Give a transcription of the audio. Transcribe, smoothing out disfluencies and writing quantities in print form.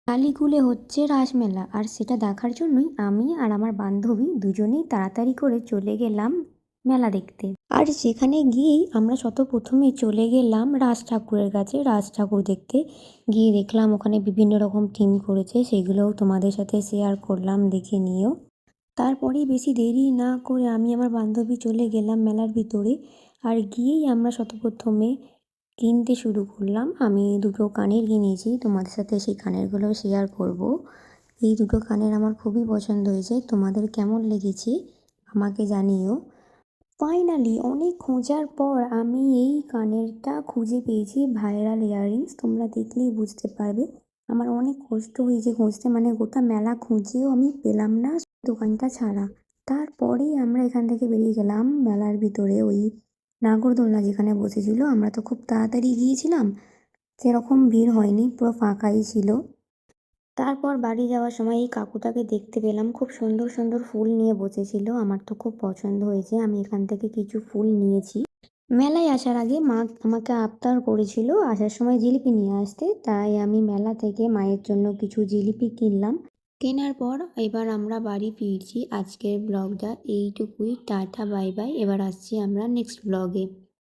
কালীকুলে হচ্ছে রাসমেলা, আর সেটা দেখার জন্যই আমি আর আমার বান্ধবী দুজনেই তাড়াতাড়ি করে চলে গেলাম মেলা দেখতে। আর সেখানে গিয়েই আমরা প্রথমেই চলে গেলাম রাজ ঠাকুরের কাছে, রাজ ঠাকুর দেখতে। গিয়ে দেখলাম ওখানে বিভিন্ন রকম থিম করেছে, সেগুলোও তোমাদের সাথে শেয়ার করলাম, দেখে নিও। তারপরেই বেশি দেরি না করে আমি আমার বান্ধবী চলে গেলাম মেলার ভিতরে। আর গিয়েই আমরা প্রথমে কিনতে শুরু করলাম। আমি দুটো কানের কিনেছি, তোমাদের সাথে সেই কানেরগুলো শেয়ার করব। এই দুটো কানের আমার খুবই পছন্দ হয়েছে, তোমাদের কেমন লেগেছে আমাকে জানিও। ফাইনালি অনেক খোঁজার পর আমি এই কানেরটা খুঁজে পেয়েছি, ভাইরাল ইয়াররিংস। তোমরা দেখলেই বুঝতে পারবে আমার অনেক কষ্ট হয়েছে খুঁজতে, মানে গোটা মেলা খুঁজেও আমি পেলাম না দোকানটা ছাড়া। তারপরেই আমরা এখান থেকে বেরিয়ে গেলাম মেলার ভিতরে। ওই নাগরদোলনা যেখানে বসেছিল, আমরা তো খুব তাড়াতাড়ি গিয়েছিলাম, সেরকম ভিড় হয়নি, পুরো ফাঁকাই ছিল। তারপর বাড়ি যাওয়ার সময় এই কাকুটাকে দেখতে পেলাম, খুব সুন্দর সুন্দর ফুল নিয়ে বসেছিল। আমার তো খুব পছন্দ হয়েছে, আমি এখান থেকে কিছু ফুল নিয়েছি। মেলায় আসার আগে মা আমাকে আবদার করেছিল আসার সময় জিলিপি নিয়ে আসতে, তাই আমি মেলা থেকে মায়ের জন্য কিছু জিলিপি কিনলাম। কেনার পর এবার আমরা বাড়ি ফিরছি। আজকের ব্লগটা এইটুকুই, টাটা বাই বাই। এবার আসছি আমরা নেক্সট ব্লগে।